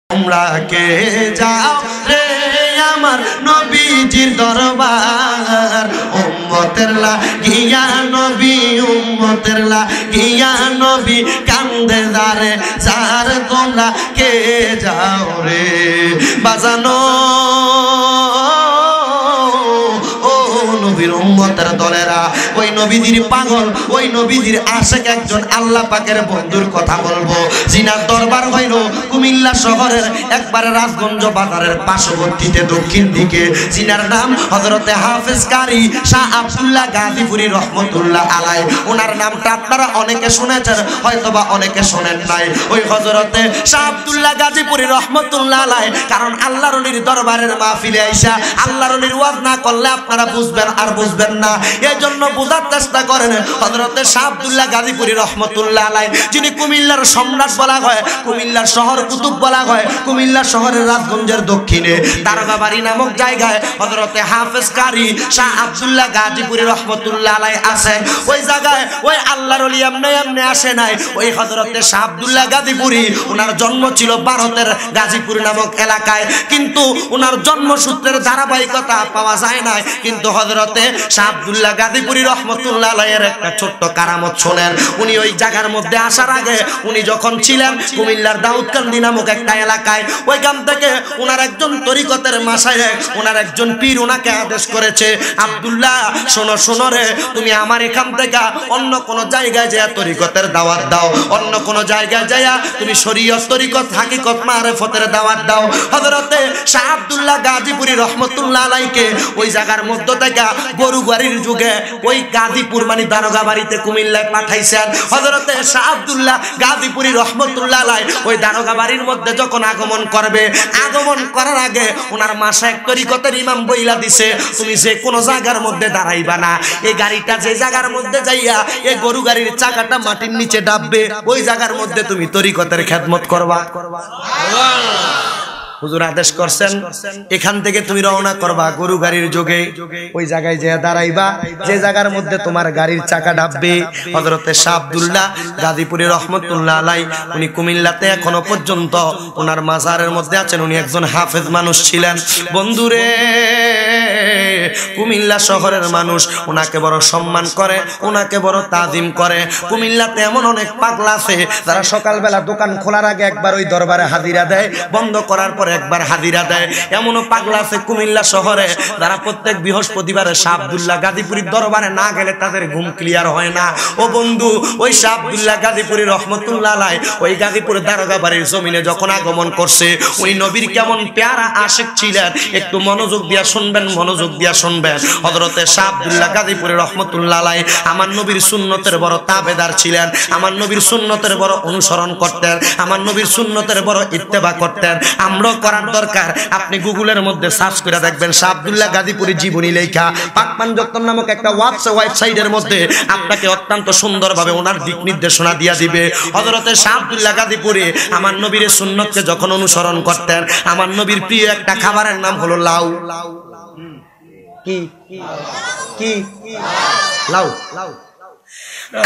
তোমরা কে যাও রে আমার নবীজির দরবার, উম্মতের লাগিয়া নবী, উম্মতের লাগিয়া নবী কান্দে যারে যার, তোমরা কে যাও রে বাজানো নবীর উম্মতের দলেরা। ওই নবীজির পাগল, ওই নবীজির আশেক একজন আল্লাহ পাকের বন্ধুর কথা বলবো। জিনার দরবার হইল কুমিল্লা শহরের একবারে রাজগঞ্জ বাজারের পার্শ্ববর্তীতে দক্ষিণ দিকে। জিনার নাম হযরতে হাফেজ কারি শাহ আব্দুল্লাহ গাজীপুরী রহমতুল্লাহ আলাই। ওনার নামটা আপনারা অনেকে শুনেছেন, হয়তোবা অনেকে শোনেন নাই। ওই হযরতে শাহ আব্দুল্লাহ গাজীপুরী রহমতুল্লাহ আলাই, কারণ আল্লাহর ওলির দরবারের মাহফিলে আইসা আল্লাহর ওলির ওয়াজ না করলে আপনারা বুঝবেন আর বুঝবেন না। এই জন্য বোঝার চেষ্টা করেন হযরতে শাহ আব্দুল্লাহ গাজীপুরী রহমতুল্লাহ আলাই, যিনি কুমিল্লার সম্রাট বলা হয়, কুমিল্লার শহর কুতুব বলা হয়। কুমিল্লা শহরের রাজগঞ্জের দক্ষিণে দারোগাবাড়ি নামক জায়গায় হযরতে হাফেজ কারি শাহ আব্দুল্লাহ গাজীপুরী রহমতুল্লাহ আলাই আছে। ওই জায়গায় ওই আল্লাহর ওলি এমনি এমনি আসে নাই। ওই হযরতে শাহ আব্দুল্লাহ গাজীপুরী, ওনার জন্ম ছিল ভারতের গাজীপুর নামক এলাকায়, কিন্তু ওনার জন্মসূত্রের ধারাবাহিকতা পাওয়া যায় না। কিন্তু হযরতে শাহ আব্দুল্লাহ গাজীপুরী রহমতুল্লাহ আলাইয়ের একটা ছোট্ট কারামত শোনেন। উনি ওই জায়গার মধ্যে আসার আগে, উনি যখন ছিলেন কুমিল্লার দাউদকান্দি নামক একটা এলাকায়, ওইখান থেকে ওনার একজন তরিকতের মাশায়েখ, ওনার একজন পীর ওনাকে আদেশ করেছে, আব্দুল্লাহ শোনো শোনো রে, তুমি আমার এখান থেকে অন্য কোন জায়গায় যায় তরিকতের দাওয়াত দাও, অন্য কোন জায়গায় যায় তুমি শরীয়ত তরিকত হাকিকত মারিফতের দাওয়াত দাও। হযরতে শাহ আব্দুল্লাহ গাজীপুরী রহমতুল্লাহ আলাইকে ওই জায়গার মধ্য থেকে গরু গাড়ির যুগে ওই গাজীপুর মানে দারোগাবাড়িতে কুমিল্লায় পাঠাইছেন। হযরতে শাহ আব্দুল্লাহ গাজীপুরী রহমতুল্লাহ আলাই ওই দারোগাবাড়ির মধ্যে যখন আগমন করবে, আগমন করার আগে ওনার মাশায়েখ তরিকতের ইমাম বইলা দিছে, তুমি যে কোনো জায়গার মধ্যে দাঁড়াইবা না, এই গাড়িটা যে জায়গার মধ্যে যাইয়া এই গরু গাড়ির চাকাটা মাটির নিচে ডাববে, ওই জায়গার মধ্যে তুমি তরিকতের খেদমত করবা। হুজুর আদেশ করছেন, এখান থেকে তুমি রওনা করবা গরু গাড়ির যোগে, ওই জায়গায় যে দাঁড়াইবা যে জায়গার মধ্যে তোমার গাড়ির চাকা ডাববে। হযরতে শাহ আব্দুল্লাহ গাজীপুরী রহমতুল্লাহ আলাই, উনি কুমিল্লাতে এখনো পর্যন্ত ওনার মাজারের মধ্যে আছেন। উনি একজন হাফেজ মানুষ ছিলেন। বন্ধুরে, কুমিল্লা শহরের মানুষ ওনাকে বড় সম্মান করে, ওনাকে বড় তাজিম করে। কুমিল্লাতে এমন অনেক পাগলা আছে যারা সকালবেলা দোকান খোলার আগে একবার ওই দরবারে হাজিরা দেয়, বন্ধ করার পর একবার হাজিরা দেয়। এমনও পাগলা আছে কুমিল্লা শহরে যারা প্রত্যেক বৃহস্পতিবারে শাহ আব্দুল্লাহ গাজীপুরীর দরবারে না গেলে তাদের ঘুম ক্লিয়ার হয় না। ও বন্ধু, ওই শাহ আব্দুল্লাহ গাজীপুরী রহমতুল্লাহ আলাই ওই গাজীপুর দারোগাবাড়ির জমিনে যখন আগমন করছে, উনি নবীর কেমন পেয়ারা আশিক ছিলেন, একটু মনোযোগ দিয়া শুনবেন, মনোযোগ দিয়া শুনবেন। হযরতে শাহ আব্দুল্লাহ গাজীপুরী রহমতুল্লাহ আলাই আমার নবীর সুন্নতের বড় তাবেদার ছিলেন, আমার নবীর সুন্নতের বড় অনুসরণ করতেন, আমার নবীর সুন্নতের বড় ইত্তেবা করতেন। আমরা করার দরকার, আপনি গুগলের মধ্যে সার্চ করে দেখবেন শাহ আব্দুল্লাহ গাজীপুরী জীবনী লেখা পাকমান যত্ন নামক একটা ওয়েবসাইটের মধ্যে আপনাকে অত্যন্ত সুন্দরভাবে ওনার দিক নির্দেশনা দিয়া দিবে। হযরতে শাহ আব্দুল্লাহ গাজীপুরী আমার নবীর সুন্নতকে যখন অনুসরণ করতেন, আমার নবীর প্রিয় একটা খাবারের নাম হলো লাউ। কি কি লাউ?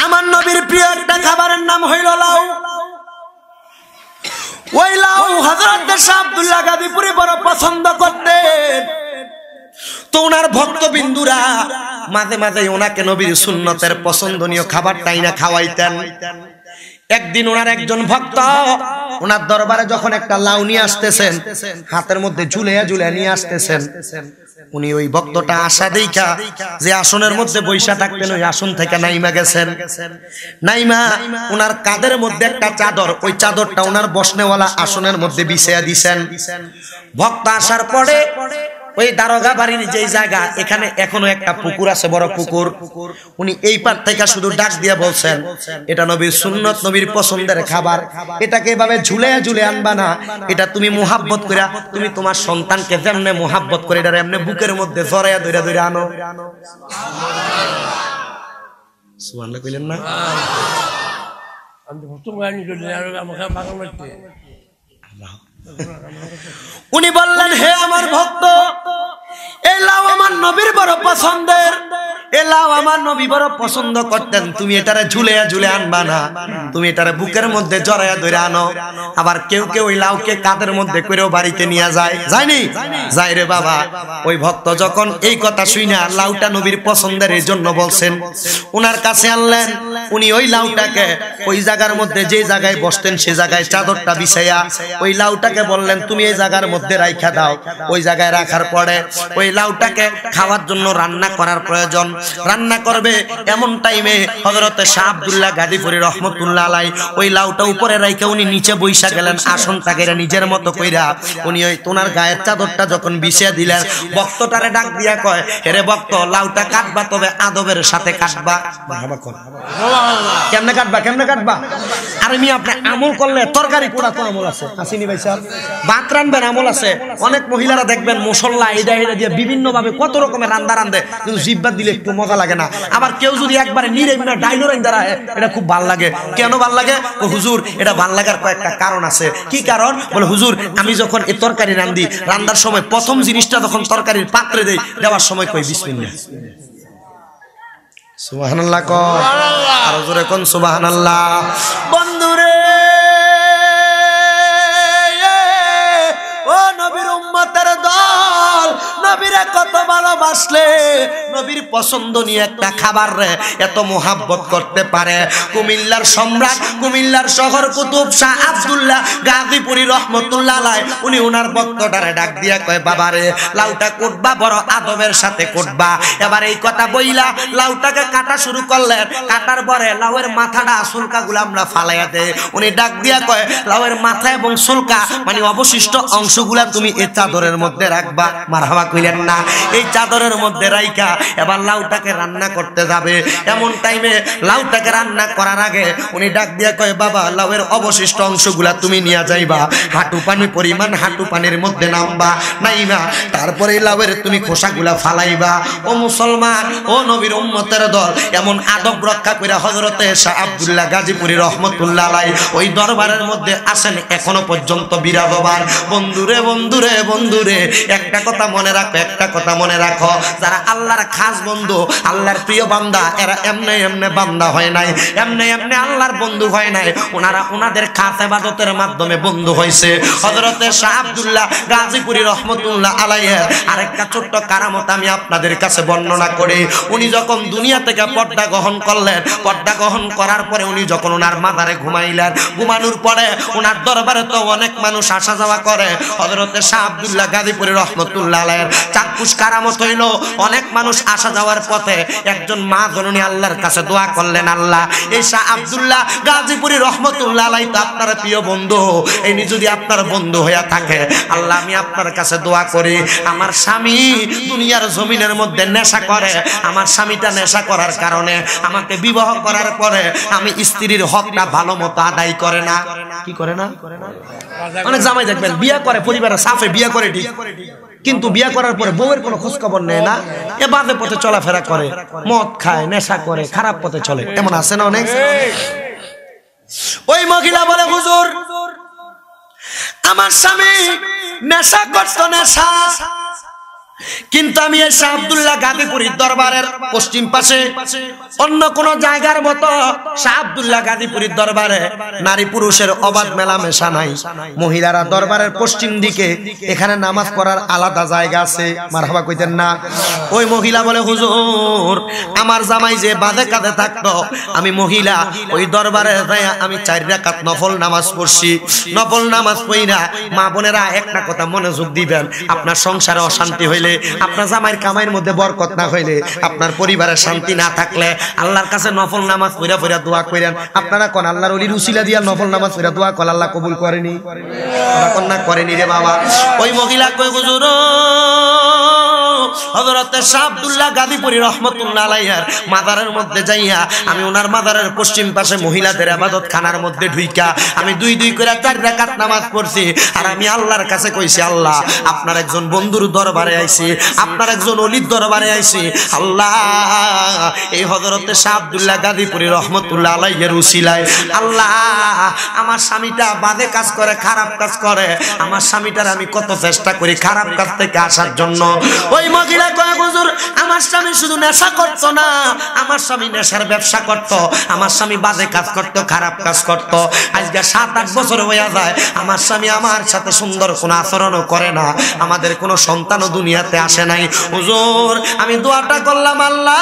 আমার নবীর প্রিয় একটা খাবারের নাম হইল লাউ। ওই লাউ হযরত শাহ আব্দুল্লাহ গাজীপুরী বড় পছন্দ করতেন। তো ওনার ভক্তবিন্দুরা মাঝে মাঝে ওনাকে নবীর সুন্নতের পছন্দনীয় খাবারটাই না খাওয়াইতেন। একদিন ওনার একজন ভক্ত ওনার দরবারে যখন একটা লাউ নিয়ে আসতেছেন, হাতের মধ্যে ঝুলিয়া ঝুলিয়া নিয়ে আসতেছেন, উনি ওই ভক্তটা আশা দেইখা যে আসনের মধ্যে বৈশা থাকতেন, ওই আসন থেকে নাইমা গেছেন। নাইমা ওনার কাঁধের মধ্যে একটা চাদর, ওই চাদরটা ওনার বসনেওয়ালা আসনের মধ্যে বিছাইয়া দিছেন। ভক্ত আসার পরে ওই দারোগা বাড়ির যে জায়গা, এখানে এখনো একটা পুকুর আছে, বড় পুকুর। উনি এই পার থেকে শুধু ডাক দিয়ে বলছেন, এটা নবীর সুন্নত, নবীর পছন্দের খাবার, এটাকে এভাবে ঝুলে ঝুলে আনবা না, এটা তুমি মুহাব্বত করে, তুমি তোমার সন্তানকে যেমনে মুহাব্বত করে এটা এমনি বুকের মধ্যে জড়াইয়া ধরে ধরে আনো। সুবহানাল্লাহ কইলেন না? উনি বললেন, হে আমার ভক্ত, এই লাউ আমার নবীর বড় পছন্দের, এলাও আমার নবী বড় পছন্দ করতেন, তুমি এটারে ঝুলে ঝুলে আনবা না, তুমি এটারে বুকের মধ্যে জড়ায়া ধরে আনো। আবার কেউ কেউ ওই লাউকে কাঁধের মধ্যে করেও বাড়িতে নিয়ে যায়, যায়নি? যায় রে বাবা। ওই ভক্ত যখন এই কথা শুইনা লাউটা নবীর পছন্দের এই জন্য বলছেন, উনার কাছে আনলেন। উনি ওই লাউটাকে ওই জায়গার মধ্যে যে জায়গায় বসতেন সে জায়গায় চাদরটা বিছাইয়া ওই লাউটাকে বললেন, তুমি এই জায়গার মধ্যে রাইখা দাও। ওই জায়গায় রাখার পরে ওই লাউটাকে খাওয়ার জন্য রান্না করার প্রয়োজন, রান্না করবে। এমন টাইমে হযরতে শাহ আব্দুল্লাহ গাজীপুরী রহমতুল্লাহ আলাইহি ওই লাউটা উপরে রাইখা উনি নিচে বইসা গেলেন আসনটাকে নিজের মতো কইরা। উনি ওই তোনার গায়ের চাদরটা যখন বিছিয়ে দিলেন, ভক্তটারে ডাক দিয়া কয়, হেরে ভক্ত, লাউটা কাটবা তবে আদবের সাথে কাটবা। কেমনে কাটবা, কেমনে কাটবা? আরে মি আপনি আমল করলে তরকারি পোড়া তো আমল আছে, আসেনি ভাই সাহেব? ভাত রান্নার আমল আছে। অনেক মহিলারা দেখবেন মশলা এটা এটা দিয়ে বিভিন্ন ভাবে কত রকমের রান্না রান্ধে, কিন্তু জিহ্বা দিলে একটু মজা লাগে না। আবার কেউ যদি একবারে নিরেমিনা ডাইলো রাইন্দা রাখে, এটা খুব ভাল লাগে। কেন ভাল লাগে? ও হুজুর, এটা ভাল লাগার কয়েকটা কারণ আছে। কি কারণ? বলে হুজুর, আমি যখন এই তরকারি রান্ধি, রান্নার সময় প্রথম জিনিসটা যখন তরকারির পাত্রে দেই, দেওয়ার সময় কই বিসমিল্লাহ। সুবহানাল্লাহ কও, আর জোরে কোন সুবহানাল্লাহ। বন্ধুরে, ও নবীর উম্মতের দল, নবীরে কত ভালোবাসলে নবীর পছন্দ নিয়ে একটা খাবার রে এত মোহাব্বত করতে পারে। কুমিল্লার সম্রাট, কুমিল্লার শহর কুতুব শাহ আব্দুল্লাহ গাজীপুরী রহমতুল্লাহ আলাইহি উনি ওনার ভক্তটারে ডাক দিয়া কয়, বাবারে লাউটা কুটবা, বড় আদবের সাথে কুটবা। এবার এই কথা বইলা লাউটাকে কাটা শুরু করলেন। কাটার পরে লাউয়ের মাথাটা সুলকাগুলো আমরা ফালাইয়া দেই। উনি ডাক দিয়া কয়, লাউয়ের মাথা এবং সুলকা মানে অবশিষ্ট অংশগুলা তুমি এই চাদরের মধ্যে রাখবা। মারহাবা কইলেন না? এই চাদরের মধ্যে রাইখা এবার লাউটাকে রান্না করতে যাবে। এমন টাইমে লাউটাকে রান্না করার আগে উনি ডাক দিয়া কয়, বাবা লাউয়ের অবশিষ্ট অংশগুলা তুমি নিয়ে যাইবা, হাঁটু পানি পরিমাণ হাঁটু পানির মধ্যে নামবা, নাইবা তারপরে লাউয়ের তুমি খোসাগুলা ফালাইবা। ও মুসলমান, ও নবীর উম্মতের দল, এমন আদব রক্ষা করে হযরতে শাহ আব্দুল্লাহ গাজীপুরী রহমতুল্লাহ আলাইহি ওই দরবারের মধ্যে আসেন, এখনো পর্যন্ত বিরাজমান। বন্ধুরে বন্ধুরে বন্ধুরে, একটা কথা মনে রাখো, একটা কথা মনে রাখো, যারা আল্লাহর খাস বন্ধু, আল্লাহর প্রিয় বান্দা, এরা এমনি এমনি বান্দা হয় নাই, এমনি এমনি আল্লাহর বন্ধু হয় নাই। ওনারা ওনাদের খাস ইবাদতের মাধ্যমে বন্ধু হয়েছে। হযরতে শাহ আব্দুল্লাহ গাজীপুরী রহমতুল্লাহ আলাইহি আরেকটা ছোট্ট কারামত আমি আপনাদের কাছে বর্ণনা করি। উনি যখন দুনিয়া থেকে পর্দা গ্রহণ করলেন, পর্দা গ্রহণ করার পরে উনি যখন ওনার মাজারে ঘুমাইলেন, ঘুমানোর পরে ওনার দরবারে তো অনেক মানুষ আসা যাওয়া করে। হযরতে শাহ আব্দুল্লাহ গাজীপুরী রহমতুল্লাহ আলাইহির চাক্ষুষ কারামত হইল, অনেক মানুষ আসা যাওয়ার পথে একজন মা জননী আল্লাহর কাছে দোয়া করলেন, আল্লাহ এই শাহ আব্দুল্লাহ গাজীপুরী রহমতুল্লাহ আলাইহি তো আপনার প্রিয় বন্ধু, ইনি যদি আপনার বন্ধু হইয়া থাকে, আল্লাহ আমি আপনার কাছে দোয়া করি, আমার স্বামী দুনিয়ার জমিনের মধ্যে নেশা করে, আমার স্বামীটা নেশা করার কারণে আমাকে বিবাহ করার পরে আমি স্ত্রীর হকটা ভালো মতো আদায় করে না। কি করে না? অনেক জামাই দেখবেন বিয়ে করে, পরিবারের সাফে বিয়ে করে ঠিক, কিন্তু বিয়ে করার পরে বউয়ের কোনো খোঁজ খবর নেয় না, এ বাজে পথে চলাফেরা করে, মদ খায়, নেশা করে, খারাপ পথে চলে। এমন আছে না অনেক? ওই মহিলা বলে, হুজুর আমার স্বামী নেশা করতো, নেশা, কিন্তু আমি এই শাহ আব্দুল্লাহ গাজীপুরীর দরবারের পশ্চিম পাশে অন্য কোন জায়গার মতো শাহ আব্দুল্লাহ গাজীপুরীর দরবারে নারী পুরুষের অবাধ মেলামেশা নাই। মহিলারা দরবারের পশ্চিম দিকে, এখানে নামাজ পড়ার আলাদা জায়গা আছে। মারহাবা কইতেন না? ওই মহিলা বলে, হুজুর আমার জামাই যে বাঁধে কাঁধে থাকতো, আমি মহিলা ওই দরবারে যাই আমি 4 রাকাত নফল নামাজ পড়ছি। নফল নামাজ পড়িনা মা বোনেরা একটা কথা মনোযোগ দিবেন, আপনার সংসারে অশান্তি হইলে, আপনার জামাইয়ের কামাইয়ের মধ্যে বরকত না হইলে, আপনার পরিবারের শান্তি না থাকলে আল্লাহর কাছে নফল নামাজ পড়া পড়া দোয়া করেন। আপনারা কোন আল্লাহর ওলির উসিলা দিয়া নফল নামাজ পড়া দোয়া কল, আল্লাহ কবুল করেনি? কোন না করেনি রে বাবা। ওই মহিলা কই, হুজুর হযরতে শাহ আব্দুল্লাহ গাজীপুরী রহমতুল্লাহ আলাইহির মাজারের মধ্যে যাইয়া আমি ওনার মাজারের পশ্চিম পাশে মহিলাদের ইবাদত খানার মধ্যে ঢুইকা আমি 2 করে 4 রাকাত নামাজ পড়ছি। আর আমি আল্লাহর কাছে কইছি, আল্লাহ আপনার একজন বন্ধুর দরবারে আইছি, আপনার একজন ওলির দরবারে আইছি, আল্লাহ এই হযরতে শাহ আব্দুল্লাহ গাজীপুরী রহমতুল্লাহ আলাইহির উসিলায় আল্লাহ আমার স্বামীটা বাজে কাজ করে, খারাপ কাজ করে, আমার স্বামীটার আমি কত চেষ্টা করি খারাপ কাজ থেকে আসার জন্য। ওই মহিলা কয় হুজুর আমার স্বামী শুধু নেশা করতো না, আমার স্বামী নেশার ব্যবসা করতো, আমার স্বামী বাজে কাজ করতো, খারাপ কাজ করতো। আজকে 7-8 বছর হয়ে যায় আমার স্বামী আমার সাথে সুন্দর কোনো আচরণও করে না, আমাদের কোনো সন্তানও দুনিয়াতে আসে নাই। হুজুর আমি দোয়াটা করলাম, আল্লাহ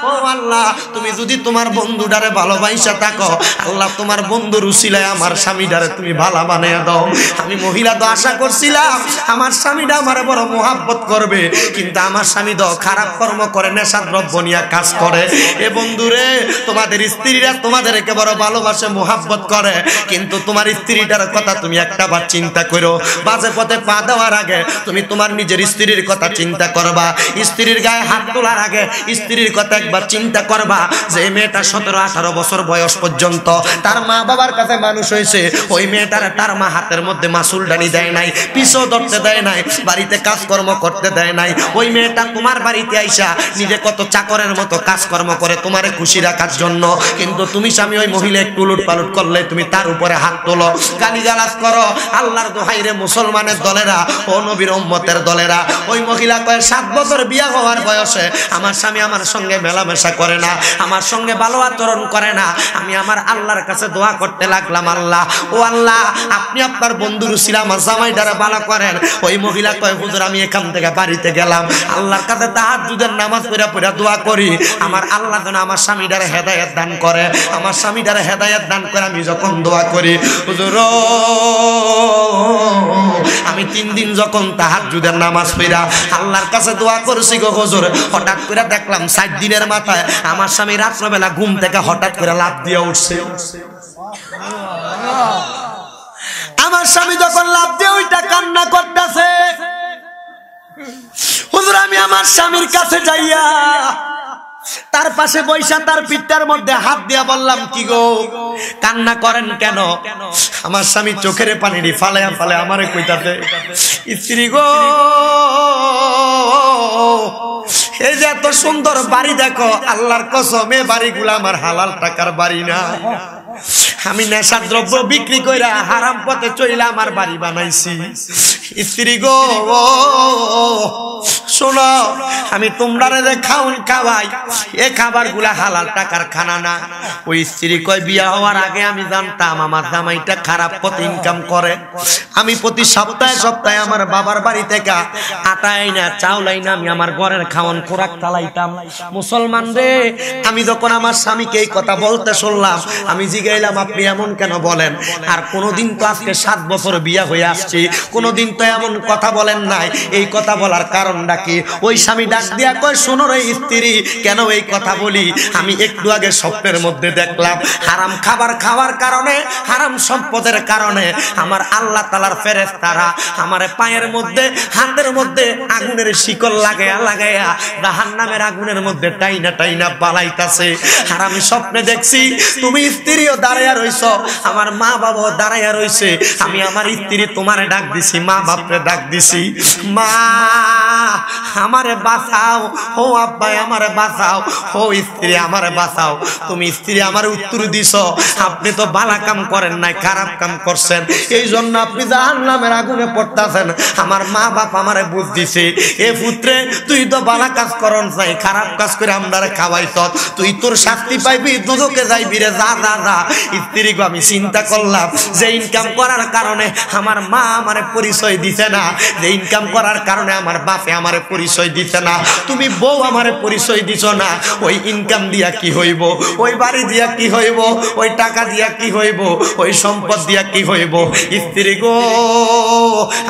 ও আল্লাহ তুমি যদি তোমার বন্ধুটারে ভালোবাসা থাকো, আল্লাহ তোমার বন্ধুর উসিলায় আমার স্বামীটারে তুমি ভালো বানিয়ে দাও। আমি মহিলা তো আশা করছিলাম আমার স্বামীটা আমার বড় মোহাব্বত করবে, কিন্তু আমার স্বামী তো খারাপ কর্ম করে, নেশাদ্রব্য নিয়ে কাজ করে। এ বন্ধুরে তোমাদের স্ত্রীরা তোমাদেরকে বড় ভালোবাসে, মোহাব্বত করে, কিন্তু তোমার স্ত্রীটার কথা তুমি একটা বার চিন্তা করো। বাজে পথে পা দেওয়ার আগে তুমি তোমার নিজের স্ত্রীর কথা চিন্তা করবা, স্ত্রীর গায়ে হাত তোলার আগে স্ত্রীর কথা একবার চিন্তা করবা যে মেয়েটা 17-18 বছর বয়স পর্যন্ত তার মা বাবার কাছে মানুষ হয়েছে, ওই মেয়েটার তার মা হাতের মধ্যে মাসুল ডানি দেয় নাই, পিছও ধরতে দেয় নাই, বাড়িতে কাজকর্ম করতে দেয় নাই। ওই মেয়েটা তোমার বাড়িতে আইসা নিজে কত চাকরের মতো কাজকর্ম করে তোমারে খুশি রাখার জন্য, কিন্তু তুমি স্বামী ওই মহিলা একটু উলট পালট করলে তুমি তার উপরে হাত তোলো, গালিগালাজ করো। আল্লাহর দোহাই রে মুসলমানের দলেরা, ও নবীর উম্মতের দলেরা, ওই মহিলা কয় 7 বছর বিয়ে হওয়ার বয়সে আমার স্বামী আমার সঙ্গে মেলামেশা করে না, আমার সঙ্গে ভালো আচরণ করে না। আমি আমার আল্লাহর কাছে দোয়া করতে লাগলাম, আল্লাহ ও আল্লাহ আপনি আপনার বন্ধুর উসিলা আমার জামাইটারে ভালো করেন। ওই মহিলা কয় হুজুর আমি এখান থেকে বাড়িতে গেলাম, আল্লাহর কাছে তাহাজ্জুদের নামাজ পড়া দোয়া করি আমার আল্লাহ যেন আমার স্বামীটারে হেদায়েত দান করে, আমার স্বামীটারে হেদায়েত দান করে। আমি যখন দোয়া করি হুজুর আমি 3 দিন যখন তাহাজ্জুদের নামাজ পড়া আল্লাহর কাছে দোয়া করছি গো হুজুর, হঠাৎ করে দেখলাম 7 দিনের মাথায় আমার স্বামী রাত্রবেলা ঘুম থেকে হঠাৎ করে লাফ দিয়ে উঠছে। আমার স্বামী যখন লাফ দিয়ে ওইটা কান্না করতেছে, হুজুর আমি আমার স্বামীর কাছে যাইয়া তার পাশে বৈশা তার পিঠটার মধ্যে হাত দিয়া বললাম কি গো কান্না করেন কেন? আমার স্বামী চোখের পানি ফালায়া ফালে আমারে কইতাছে, স্ত্রী গো এই যে এত সুন্দর বাড়ি দেখো, আল্লাহর কসম এই বাড়িগুলো আমার হালাল টাকার বাড়ি না, আমি নেশার দ্রব্য বিক্রি কইরা হারাম পথে চইলা আমার বাড়ি বানাইছি। স্ত্রী গো শোনো আমি তোমরা যে খাওন খাওয়াই এই খাবারগুলা হালাল টাকার খানা না। ওই স্ত্রী কয় বিয়া হওয়ার আগে আমি জানতাম আমার জামাইটা খারাপ পথে ইনকাম করে, আমি প্রতি সপ্তাহে সপ্তাহে আমার বাবার বাড়ি থেকে আটা আইনা চাউল আইনা আমি আমার ঘরের খাওয়ান খোরাক চালাইতাম। মুসলমান রে আমি যখন আমার স্বামীকে এই কথা বলতে শুনলাম আমি জিগাইলাম আপনি এমন কেন বলেন? আর কোনোদিন তো আজকে 7 বছর বিয়া হয়ে আসছি, কোনোদিন তো এমন কথা বলেন নাই, এই কথা বলার কারণটা কি? ওই স্বামী ডাক দিয়া কয় শোনো রে স্ত্রী কেন এই কথা বলি, আমি একটু আগে স্বপ্নের মধ্যে দেখলাম হারাম খাবার খাওয়ার কারণে হারাম সম্পদের কারণে আমার আল্লাহ তাআলার ফেরেশতারা আমার পায়ের মধ্যে হাতের মধ্যে আগুনের শিকল লাগায়া লাগায়া জাহান্নামের আগুনের মধ্যে টাইনা টাইনা পালাইতাছে। আর আমি স্বপ্নে দেখছি তুমি স্ত্রীও দাঁড়ায়া রইছো, আমার মা বাবাও দাঁড়ায়া রইছে, আমি আমার স্ত্রী তোমারে ডাক দিছি, মা বাপরে ডাক দিছি, মা আমারে বাঁচাও, ও আব্বা আমারে বাঁচাও, ও স্ত্রী আমারে বাঁচাও। তুমি স্ত্রী আমার উত্তর দিছো আপনি তো ভালো কাম করেন নাই, খারাপ কাম করছেন, এই জন্য আপনি জাহান্নামের আগুনে পড়তাছেন। আমার মা বাপ আমারে বুঝ দিছে এ পুত্রে তুই তো ভালো কাজ করন নাই, খারাপ কাজ করে আমরারে খাওয়াইছ, তুই তোর শাস্তি পাইবি, দুদকে যাইবি রে, যা যা যা। স্ত্রী গো আমি চিন্তা করলাম যে ইনকাম করার কারণে আমার মা আমারে পরিচয় দিতে না, যে ইনকাম করার কারণে আমার বাপে আমারে পরিচয় দিতে না, তুমি বউ আমারে পরিচয় দিছ না, ওই ইনকাম দিয়া কি হইব, ওই বাড়ি দিয়া কি হইব, ওই টাকা দিয়া কি হইব, ওই সম্পদ দিয়া কি হইব? স্ত্রী গো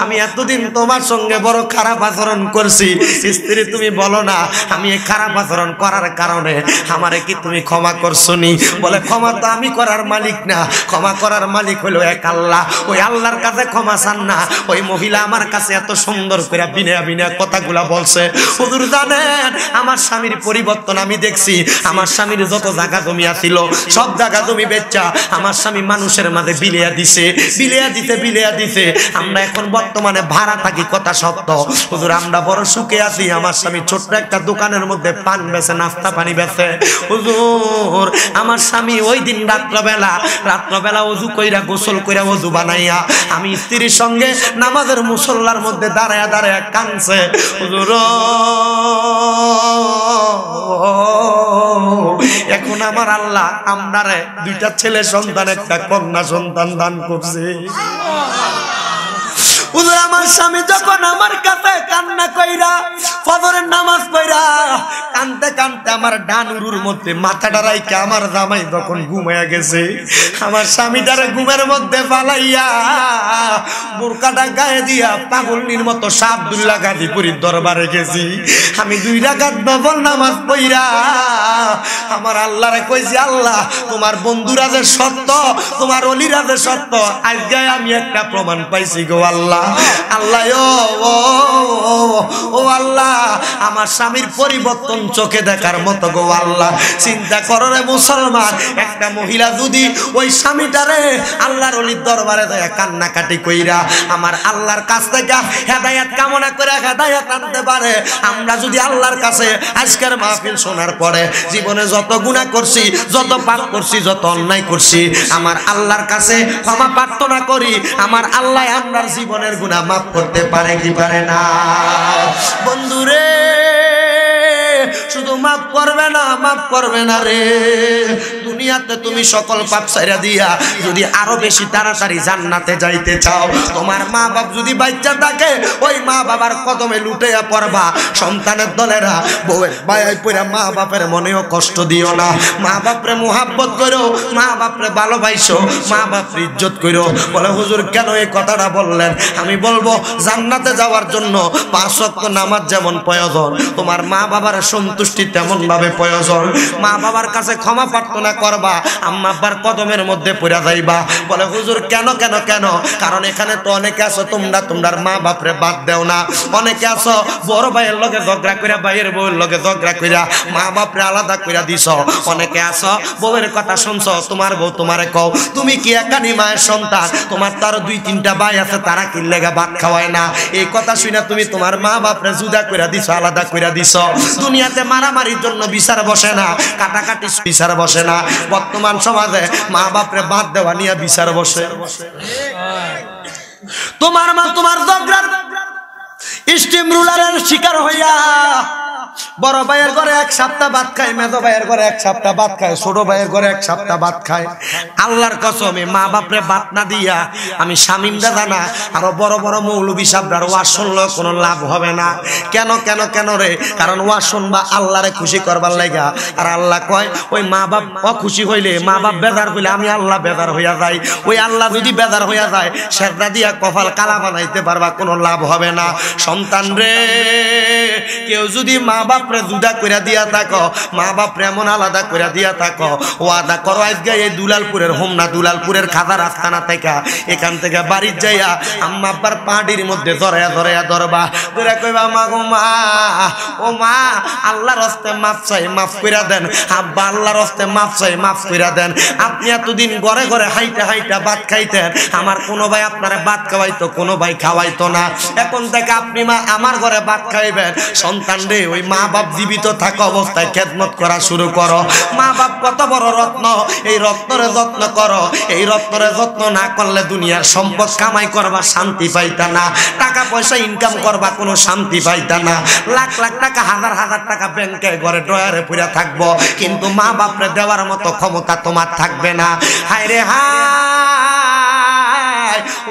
আমি এতদিন তোমার সঙ্গে বড় খারাপ আচরণ করছি, স্ত্রী তুমি বলো না আমি এই খারাপ আচরণ করার কারণে আমারে কি তুমি ক্ষমা করছো নি? বলে ক্ষমা তো আমি করার মালিক না, ক্ষমা করার মালিক হলো এক আল্লাহ, ওই আল্লাহর কাছে ক্ষমা চান না। ওই মহিলা আমার কাছে এত সুন্দর করে বিনা বিনা কথাগুলা বলছে। হুজুর জানেন আমার স্বামীর পরিবর্তন আমি দেখছি, আমার স্বামীর যত জায়গা জমি আছিল সব জায়গা জমি বেচা আমার স্বামী মানুষের মাঝে বিলিয়া দিছে, বিলিয়া দিতে বিলিয়া দিছে। আমরা এখন বর্তমানে ভাড়া থাকি, কথা সত্য হুজুর, আমরা বড় সুখে আছি। আমার স্বামী ছোট্ট একটা দোকানের মধ্যে পান বেচে, নাস্তা পানি বেচে। হুজুর আমার স্বামী ওই দিন রাত্রবেলা রাত্রবেলা ওযু কইরা গোসল কইরা ওযু বানাইয়া আমি স্ত্রীর সঙ্গে নামাজের মুসল্লার মধ্যে দাঁড়ায়া দাঁড়ায়া কাঁদছে, হুজুর এখন আমার আল্লাহ আমরারে দুইটা ছেলে সন্তান একটা কন্যা সন্তান দান করছে। হুজুর আমার স্বামী যখন আমার কাছে কান্না কইরা ফজরের নামাজ পড়া কানতে কানতে আমার ডান উরুর মধ্যে মাথাটা রাইখা আমার জামাই যখন ঘুমায়া গেছে, আমার স্বামীটারে ঘুমের মধ্যে ফালাইয়া বোরকাটা গায়ে দিয়া পাগলনির মতো শাহ আব্দুল্লাহ গাজীপুরীর দরবারে গেছি। আমি 2 রাকাত নফল নামাজ পড়া আমার আল্লাহরে কইছি, আল্লাহ তোমার বন্ধুরা যে সত্য, তোমার ওলিরা যে সত্য, আজকে আমি একটা প্রমাণ পাইছি গো আল্লাহ। আল্লাহ ও আল্লাহ আমার স্বামীর পরিবর্তন চোখে দেখার মতো গো আল্লাহ। চিন্তা করো রে মুসলমান, একটা মহিলা যদি ওই স্বামীটারে আল্লাহর ওলির দরবারে যায় কান্নাকাটি কইরা আমার আল্লাহর কাছ থেকে হেদায়েত কামনা করে হেদায়েত আনতে পারে, আমরা যদি আল্লাহর কাছে আজকের মাহফিল শোনার পরে জীবনে যত গুনাহ করছি, যত পাপ করছি, যত অন্যায় করছি, আমার আল্লাহর কাছে ক্ষমা প্রার্থনা করি, আমার আল্লাহ আপনার জীবনের গুনাহ মাফ করতে পারে কি পারে না? বন্ধুরে শুধু মাফ করবে না, মাফ করবে না রে, দুনিয়াতে তুমি সকল পাপ ছাইরা দিয়া যদি আরো বেশি তাড়াতাড়ি জান্নাতে যাইতে চাও, তোমার মা বাপ যদি বাচ্চা থাকে ওই মা বাবার কদমে লুটাইয়া পড়বা। সন্তানের দলেরা বউয়ের বায়ায় পড়া মা বাপের মনেও কষ্ট দিও না, মা বাপরে মুহাব্বত করো, মা বাপরে ভালোবাসো, মা বাপরে ইজ্জত করো। বলে হুজুর কেন এই কথাটা বললেন? আমি বলবো জান্নাতে যাওয়ার জন্য 5 ওয়াক্ত নামাজ যেমন প্রয়োজন, তোমার মা বাবার সন্তুষ্টি তেমন ভাবে প্রয়োজন। মা বাবার কাছে ক্ষমা প্রার্থনা করবা, আম্মা আব্বার কদমের মধ্যে পড়া যাইবা। বলে হুজুর কেন কেন কেন? কারণ এখানে তো অনেকে আছো তোমরা তোমার মা বাপরে বাদ দেও না, অনেকে আছো বড় ভাইয়ের লগে ঝগড়া কইরা, ভাইয়ের বউয়ের লগে ঝগড়া কইরা মা বাপরে আলাদা কইরা দিছ, অনেকে আছো বউয়ের কথা শুনছ, তোমার বউ তোমারে কও তুমি কি একানি মায়ের সন্তান, তোমার তার 2-3টা ভাই আছে, তারা কি লেগা ভাত খাওয়ায় না, এই কথা শুনে তুমি তোমার মা বাপরে জুদা কইরা দিছ, আলাদা কইরা দিছ। দুনিয়াতে মারামারির জন্য বিচার বসে না, কাটাকাটি বিচার বসে না, বর্তমান সমাজে মা বাপরে বাদ দেওয়া নিয়ে বিচার বসে। তোমার মা তোমার ঝগড়ার স্টিম রুলারের শিকার হইয়া বড় ভাইয়ের ঘরে 1 সপ্তাহ ভাত খায়, মেজো ভাইয়ের ঘরে 1 সপ্তাহ ভাত খায়, ছোট ভাইয়ের ঘরে 1 সপ্তাহ ভাত খায়। আল্লাহর কসমে মা বাপরে ভাত না দিয়া আমি শামীম দাদা না আরো বড় বড় মৌলবী সাহেবরা ওয়াজ শুনলেও কোনো লাভ হবে না। কেন কেন কেন রে? কারণ ওয়াজ শুনবা আল্লাহরে খুশি করবার লাগা, আর আল্লাহ কয় ওই মা বাপ অখুশি হইলে, মা বাপ বেজার হইলে আমি আল্লাহ বেজার হইয়া যাই। ওই আল্লাহ যদি বেজার হইয়া যায় সেদা দিয়া কপাল কালা বানাইতে পারবা, কোনো লাভ হবে না। সন্তান রে কেউ যদি মা বাপরে জুদা কইরা দিয়া থাকো, মা বাপরে এমন আলাদা কইরা দিয়া থাকো, ওয়াদা করো আজকে এই দুলালপুরের হোমনা দুলালপুরের খাদা রাস্তানা থেকে এখান থেকে বাড়ির যাইয়া আম্মা আব্বার পাহাড়ির মধ্যে ধরায়া ধরায়া ধরবা, ধরে কইবা মা গো মা, ও মা আল্লাহর হস্তে মাফ চাই, মাফ কইরা দেন। আব্বা আল্লাহর হস্তে মাফ চাই, মাফ কইরা দেন। আপনি এতদিন ঘরে ঘরে হাইটা হাইটা ভাত খাইতেন, আমার কোনো ভাই আপনারে ভাত খাওয়াইতো, কোনো ভাই খাওয়াইতো না, এখন থেকে আপনি মা আমার ঘরে ভাত খাইবেন। সন্তান রে ওই মা বাপ জীবিত থাকা অবস্থায় খেদমত করা শুরু করো। মা বাপ কত বড় রত্ন, এই রত্নরে যত্ন করো। এই রত্নরে যত্ন না করলে দুনিয়ার সম্পদ কামাই করবা, শান্তি পাইতা না, টাকা পয়সা ইনকাম করবা, কোনো শান্তি পাইতা না। লাখ লাখ টাকা, হাজার হাজার টাকা ব্যাংকে ঘরে ড্রয়ারে পুরা থাকবো, কিন্তু মা বাপরে দেওয়ার মতো ক্ষমতা তোমার থাকবে না। হায় রে হায়,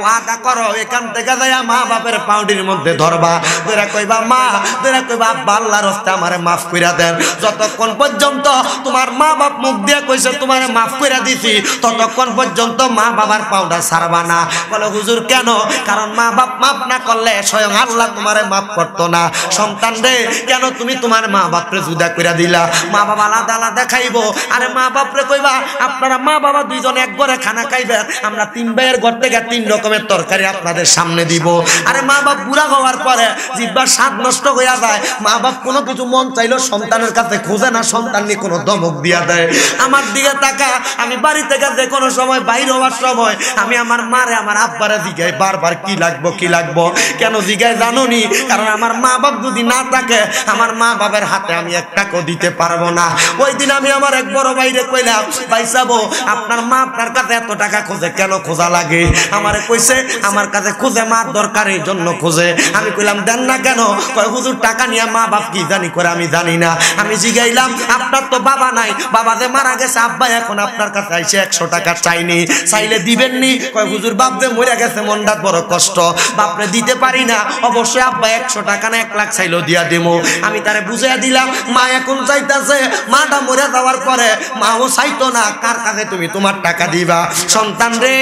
ওয়াদা করো এখান থেকে যাইয়া মা বাপের পাউডির মধ্যে ধরবা, তোরা কইবা মা, তোরা কইবা আব্বা আল্লাহর হস্তে আমারে মাফ কইরা দেন। যতক্ষণ পর্যন্ত তোমার মা বাপ মুখ দিয়ে কইছে তোমারে মাফ কইরা দিছি, ততক্ষণ পর্যন্ত মা বাবার পাউডা ছাড়বা না। বলে হুজুর কেন? কারণ মা বাপ মাফ না করলে স্বয়ং আল্লাহ তোমারে মাফ করতো না। সন্তান রে কেন তুমি তোমার মা বাপরে জুদা কইরা দিলা? মা বাবা আলাদা আলাদা খাইবো। আরে মা বাপরে কইবা আপনারা মা বাবা 2 জন এক ঘরে খানা খাইবেন, আমরা 3 ভাইয়ের ঘর থেকে 3 রকমের তরকারি আপনাদের সামনে দিব। আরে মা বাপ বুড়া হওয়ার পরে জিহ্বার স্বাদ নষ্ট হয়ে যায়, মা বাপ কোনো কিছু মন চাইলো সন্তানের কাছে খোঁজে না, সন্তান নিয়ে কোনো ধমক দিয়া দেয়। আমার দিকে তাকা, আমি বাড়ি থেকে যে কোনো সময় বাইর হওয়ার সময় আমি আমার মারে আমার আব্বারে জিগাই বারবার কি লাগবো কি লাগবো। কেন জিগাই জানো নি? কারণ আমার মা বাপ যদি না থাকে আমার মা বাবার হাতে আমি 1 টাকাও দিতে পারবো না। ওই দিন আমি আমার এক বড় ভাইরে কইলাম, ভাই সাবো আপনার মা আপনার কাছে এত টাকা খোঁজে কেন? খোঁজা লাগে? আমারে কইছে আমার কাছে খোঁজে মার দরকার এই জন্য খোঁজে। আমি কইলাম দেন না কেন? কয় হুজুর টাকা নিয়ে মা বাপ কি জানি করে আমি জানি না। আমি জিগাইলাম আপনার তো বাবা নাই, বাবা যে মারা গেছে, আব্বা এখন আপনার কাছে আইসে 100 টাকা চাইনি, চাইলে দিবেননি? কয় হুজুর বাপ যে মরে গেছে মনটা বড় কষ্ট, বাপরে দিতে পারি না। অবশ্যই আব্বা 100 টাকা না 1 লাখ চাইলেও দিয়া দেবো। আমি তারে বুঝাইয়া দিলাম মা এখন চাইতাছে, মাটা মরে যাওয়ার পরে মাও চাইতো না, কার কাছে তুমি তোমার টাকা দিবা? সন্তান রে,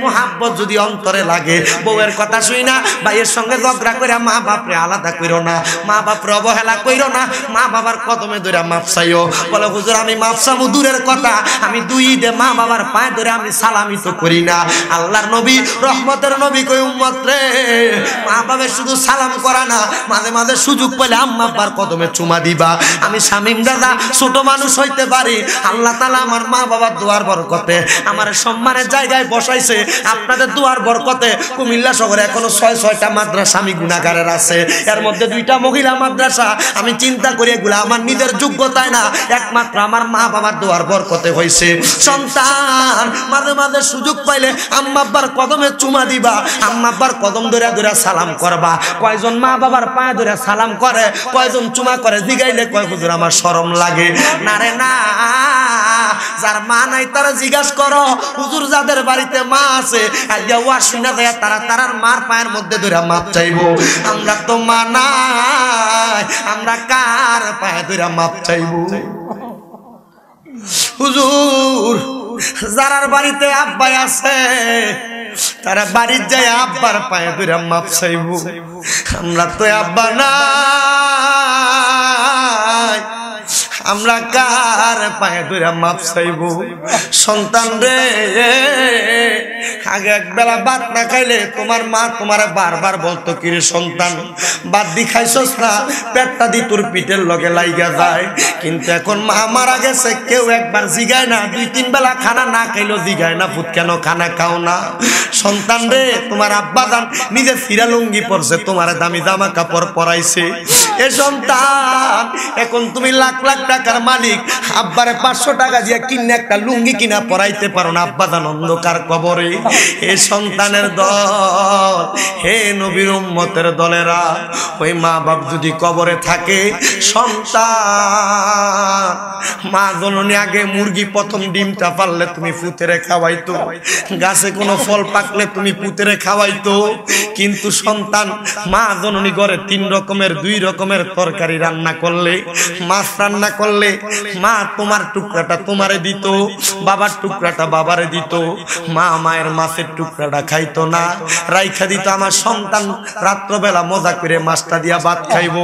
মোহাব্বত যদি অন্তরে লাগে, বউয়ের কথা শুই না, ভাইয়ের সঙ্গে ঝগড়া করে মা বাপরে আলাদা কইরো না, মা বাপরে অবহেলা কইরো না, মা বাবার কদমে ধরে মাপ চাইও। বলে হুজুর আমি মাপ চামু দূরের কথা, আমি 2 ঈদে মা বাবার পায়ে ধরে আমি সালামি তো করি না। আল্লাহর নবী রহমতের নবী কই উম্মত রে, মা বাবার শুধু সালাম করা না, মাঝে মাঝে সুযোগ পেলে আম্মা আব্বার কদমে চুমা দিবা। আমি শামীম দাদা ছোট মানুষ হইতে পারি, আল্লাহ তাআলা আমার মা বাবার দোয়ার বরকতে আমার সম্মানের জায়গায় বসাইছে। আপনাদের দোয়ার বরকতে কুমিল্লা শহরে এখনো 6টা মাদ্রাসা আমি গুনাহগারের আছে, এর মধ্যে 2টা মহিলা মাদ্রাসা। আমি চিন্তা করি এগুলা আমার নিজের যোগ্যতায় না, একমাত্র আমার মা বাবার দোয়ার বরকতে হইছে। সন্তান মাঝে মাঝে সুযোগ পাইলে আম্মা আব্বার কদমে চুমা দিবা, আম্মা আব্বার কদম ধরে ধরে সালাম করবা। কয়জন মা বাবার পায়ে ধরে সালাম করে, কয়জন চুমা করে? জিগাইলে কয় হুজুর আমার শরম লাগে। না রে না, যার মা নাই তারা জিজ্ঞাসা করো। হুজুর যাদের বাড়িতে মা আছে আইয়া ওয়াজ শুনা যায় তারা তারার মার পায়ের মধ্যে ধরে মাপ চাইবো। আমরা তো মা নাই, আমরা কার পায়ে ধরে মাপ চাইবো? হুজুর যারার বাড়িতে আব্বাই আছে তারা বাড়ির যায় আব্বার পায়ে ধরে মাপ চাইবো। আমরা তো আব্বা নাই, আমরা কার পায়ে ধরে মাপ চাইবো? সন্তান রে, আগে একবেলা ভাত না খাইলে তোমার মা তোমার বারবার বলতো কিরে সন্তান ভাত দি খাইছস না, পেটটা দি তোর পিঠের লগে লাইগা যায়। কিন্তু এখন মা মারা গেছে, কেউ একবার জিগায় না, 2-3 বেলা খানা না খাইলো জিগায় না ফুট কেন খানা খাও না? সন্তান রে, তোমার আব্বা দান নিজে ফিরা লুঙ্গি পরছে, তোমার দামি জামা কাপড় পরাইছে। এ সন্তান এখন তুমি লাখ লাখ টাকার মালিক, আব্বারে 500 টাকা দিয়ে কিনে একটা লুঙ্গি কিনা পরাইতে পারো না, আব্বা দান অন্ধকার কবরে। এ সন্তানের দল, হে নবীর উম্মতের দলেরা, ওই মা বাপ যদি কবরে থাকে, সন্তান মা জননী আগে মুরগি প্রথম ডিমটা পারলে তুমি পুতেরে খাওয়াইতো, গাছে কোনো ফল পাকলে তুমি পুতেরে খাওয়াইতো। কিন্তু সন্তান মা জননী ঘরে 3 রকমের 2 রকমের তরকারি রান্না করলে, মাছ রান্না করলে, মা তোমার টুকরাটা তোমারে দিত, বাবার টুকরাটা বাবারে দিত। মা মায়ের মাছের টুকরাটা খাইতো না, রাইখা দিত। আমার সন্তান রাত্রবেলা মজা করে মাছটা দিয়া ভাত খাইবো।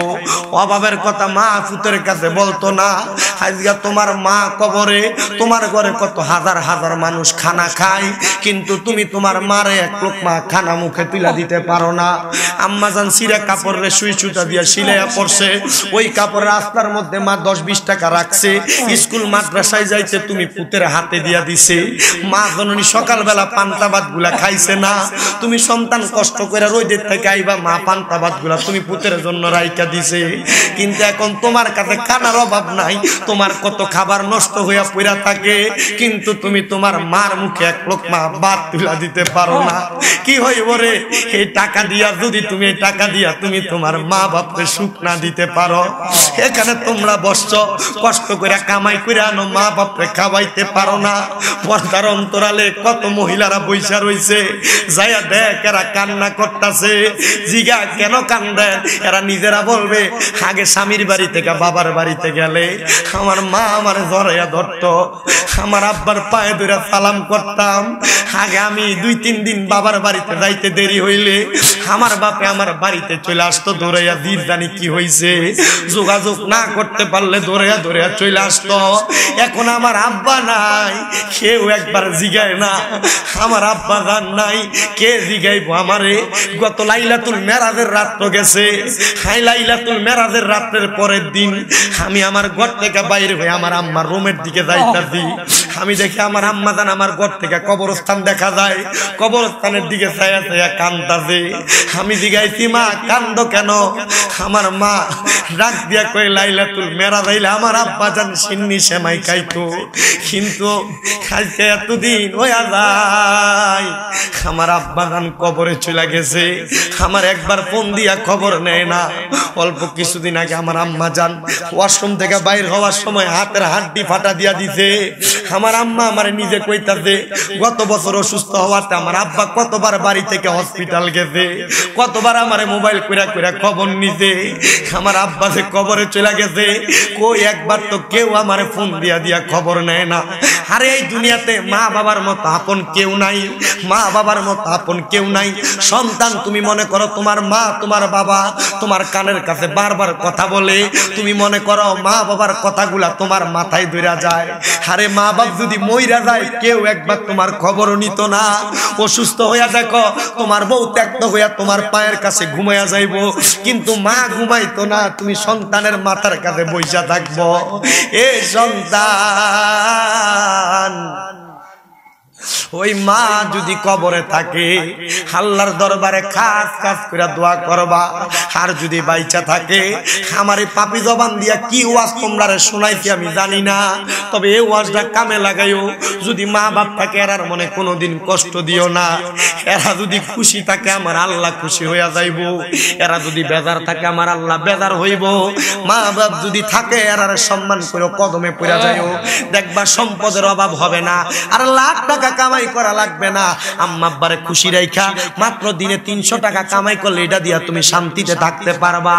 অভাবের কথা মা পুতের কাছে বলতো না। আজকে তোমার মা কবরে, তোমার ঘরে কত হাজার হাজার মানুষ খানা খায়, কিন্তু তুমি তোমার মারে 1 লোকমা খানা মুখে তুলা দিতে পারো না। আম্মা জান সিরা কাপড়ে সুই সুতা দিয়া সিলাইয়া পড়ছে, ওই কাপড় রাস্তার মধ্যে মা 10-20 টাকা রাখছে, স্কুল মাদ্রাসায় যাইতে তুমি পুতের হাতে দিয়া দিছে। মা জননী সকালবেলা পান্তা ভাত গুলা খাইছে না, তুমি সন্তান কষ্ট করে রোদের থেকে আইবা, মা পান্তা ভাত গুলা তুমি পুতের জন্য রাইখা দিছে। কিন্তু এখন তোমার কাছে খানার অভাব নাই, তোমার কত খাবার নষ্ট হইয়া পড়া থাকে, কিন্তু তুমি তোমার মার মুখে 1 লোকমা ভাত তুলা দিতে পারো না। কি হইব রে? এই টাকা দিয়া যদি তুমি এই টাকা দিয়া তুমি তোমার মা বাপকে সুখ না দিতে পারো, এখানে তোমরা বসছো কষ্ট করে কামাই করে আনো, মা বাপকে খাওয়াইতে পারো না। পর্দার অন্তরালে কত মহিলারা বইসা রইছে, যাইয়া দেখ এরা কান্না করতেছে। জিগা কেন কান্দেন? এরা নিজেরা বলবে আগে স্বামীর বাড়ি থেকে বাবার বাড়িতে গেলে আমার মা আমার জড়াইয়া ধরতো, আমার আব্বার পায়ে ধরে সালাম করতাম। আগে আমি 2-3 দিন বাবার বাড়িতে যাইতে দেরি হইলে আমার বাপে আমার বাড়িতে চলে আসতো দৌড়াইয়া, দিন জানি কি হয়েছে, যোগাযোগ না করতে পারলে দৌড়াইয়া দৌড়াইয়া চলে আসতো। এখন আমার আব্বা নাই, কেউ একবার জিগায় না আমার আব্বা গান নাই, কে জিগাইবো আমারে? গত লাইলাতুল মেরাজের রাত তো গেছে, হাই লাইলাতুল মেরাজের রাতের পরের দিন আমি আমার ঘর থেকে বাইরে হয়ে আমার আম্মার রুমের দিকে যাইতাছি। আমি দেখি আমার আম্মা জান আমার ঘর থেকে কবরস্থান দেখা যায়, কবরস্থানের দিকে ছায়া ছায়া কান্দাছে। আমি জিগাইছি মা কান্দো কেন? আমার মা ডাক দিয়া কই লাইলাতুল মেরাজ আইলে আমার আব্বা জান সিন্নি সেমাই খাইতো, কিন্তু আজকে এতদিন হইয়া যায় আমার আব্বা জান কবরে চলে গেছে। আমার একবার ফোন দিয়া খবর নেয় না। অল্প কিছুদিন আগে আমার আম্মা জান ওয়াশরুম থেকে বাইর হওয়ার সময় হাতের হাড্ডি ফাটা দিয়া দিছে। আমার আম্মা আমার নিজে কইতাছে গত বছর অসুস্থ হওয়াতে আমার আব্বা কতবার বাড়ি থেকে হসপিটাল গেছে, কতবার আমার মোবাইল কইরা কইরা খবর নিছে। আমার আব্বা যে কবরে চলে গেছে, কই একবার তো কেউ আমার ফোন দিয়া দিয়া খবর নেয় না। আরে এই দুনিয়াতে মা বাবার মতো আপন কেউ নাই, মা বাবার মতো আপন কেউ নাই। সন্তান তুমি মনে করো তোমার মা তোমার বাবা তোমার কানের কাছে বারবার কথা বলে, তুমি মনে করো মা বাবার কথাগুলা তোমার মাথায় ধইরা যায়। আরে মা বাপ যদি মইরা যায় কেউ একবার তোমার খবর নিত না। অসুস্থ হইয়া দেখো তোমার বউ ত্যাক্ত হইয়া তোমার পায়ের কাছে ঘুমাইয়া যাইবো, কিন্তু মা ঘুমাইতো না, তুমি সন্তানের মাথার কাছে বইসা থাকবো। এ সন্তান, ওই মা যদি কবরে থাকে আল্লাহর দরবারে খাস খাস করে দোয়া করবা। আর যদি বাইচা থাকে, আমার এই পাপি জবান দিয়া কি ওয়াজ তোমরা শোনাইছি আমি জানি না, তবে এই ওয়াজটা কামে লাগাইও। যদি মা বাপ থাকে এরার মনে কোনোদিন কষ্ট দিও না। এরা যদি খুশি থাকে আমার আল্লাহ খুশি হইয়া যাইব, এরা যদি বেজার থাকে আমার আল্লাহ বেজার হইব। মা বাপ যদি থাকে এরার সম্মান করে কদমে পড়া যাইও, দেখবা সম্পদের অভাব হবে না, আর লাখ টাকা কামাই করা লাগবে না। আম্মা আব্বারে খুশি রাইখা মাত্র দিনে 300 টাকা কামাই করলে এটা দিয়া তুমি শান্তিতে থাকতে পারবা।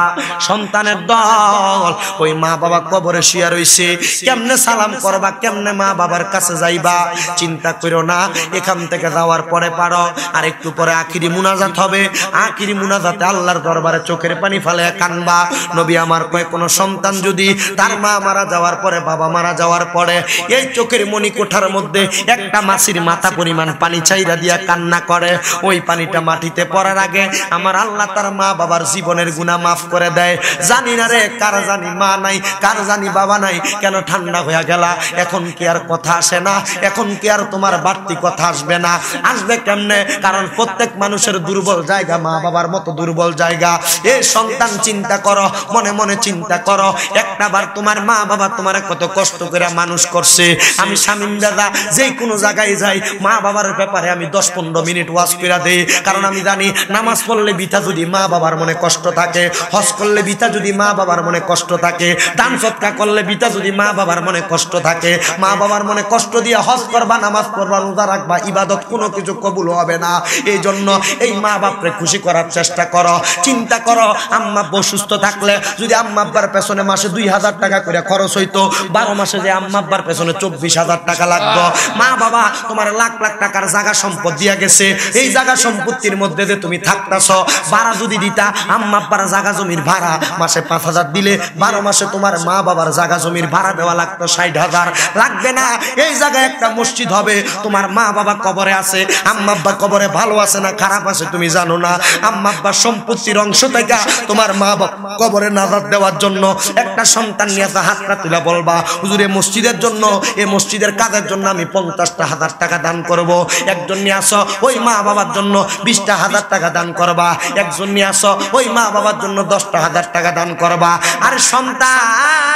সন্তানের দল ওই মা বাবা কবরে শুয়ে রইছে, কেমনে সালাম করবা, কেমনে মা বাবার কাছে যাইবা চিন্তা করো না। এখান থেকে যাওয়ার পরে পারো, আর একটু পরে আখিরি মুনাজাত হবে। আখিরি মুনাজাতে আল্লাহর দরবারে চোখের পানি ফেলে কানবা। নবী আমার কয় কোন সন্তান যদি তার মা মারা যাওয়ার পরে বাবা মারা যাওয়ার পরে এই চোখের মনি কোঠার মধ্যে একটা মাছির মাথা পরিমাণ পানি চাইরা দিয়া কান্না করে, ওই পানিটা মাটিতে পড়ার আগে আমার আল্লাহ তার মা বাবার জীবনের গুনাহ মাফ করে দেয়। জানি না রে কার জানি মা নাই, কার জানি বাবা নাই, কেন ঠান্ডা হয়ে গেলা? এখন কি আর কথা আসে না? এখন কি আর তোমার বাড়তি কথা আসবে না? আসবে কেমনে? কারণ প্রত্যেক মানুষের দুর্বল জায়গা মা বাবার মতো দুর্বল জায়গা। এ সন্তান চিন্তা করো, মনে মনে চিন্তা করো, একটা বার তোমার মা বাবা তোমার কত কষ্ট করে মানুষ করছে। আমি শামীম দাদা যেই কোনো জায়গায় যাই মা বাবার ব্যাপারে আমি 10-15 মিনিট ওয়াজ করে দেই, কারণ আমি জানি নামাজ পড়লে বিথা যদি মা বাবার মনে কষ্ট থাকে, হজ করলে বিথা যদি মা বাবার মনে কষ্ট থাকে, দান সদকা করলে বিথা যদি মা বাবার মনে কষ্ট থাকে, মা বাবার মনে কষ্ট দিয়ে হজ করবা, নামাজ পড়বা, রোজা রাখবা, ইবাদত কোনো কিছু কবুল হবে না। এই জন্য এই মা বাপরে খুশি করার চেষ্টা করো। চিন্তা করো আম্মা অসুস্থ থাকলে যদি আম্মা আব্বার পেছনে মাসে 2000 টাকা করে খরচ হইতো, 12 মাসে যে আম্মা আব্বার পেছনে 24,000 টাকা লাগতো। মা বাবা তোমার লাখ লাখ টাকার জায়গা সম্পদ দিয়া গেছে, এই জায়গা সম্পত্তির মধ্যে যে তুমি থাকতাছ, ভাড়া যদি দিতা আম্মা আব্বার জায়গা জমির ভাড়া মাসে 5,000 দিলে 12 মাসে তোমার মা বাবার জায়গা জমির ভাড়া দেওয়া লাগতো 60,000। লাগবে না। এই জায়গায় একটা মসজিদ হবে, তোমার মা বাবা কবরে আছে, আম্মা আব্বা কবরে ভালো আছে না খারাপ আছে তুমি জানো না। আম্মা আব্বার সম্পত্তির অংশ থেকে তোমার মা বাবা কবরে নাজাত দেওয়ার জন্য একটা সন্তান নিয়ে হাতটা তুলে বলবা হুজুর এই মসজিদের জন্য, এই মসজিদের কাজের জন্য আমি 50,000 টাকা দান করব। একজন নিয়ে আসো ওই মা বাবার জন্য 20,000 টাকা দান করবা। একজন নিয়ে আসো ওই মা বাবার জন্য 10,000 টাকা দান করবা। আর সন্তান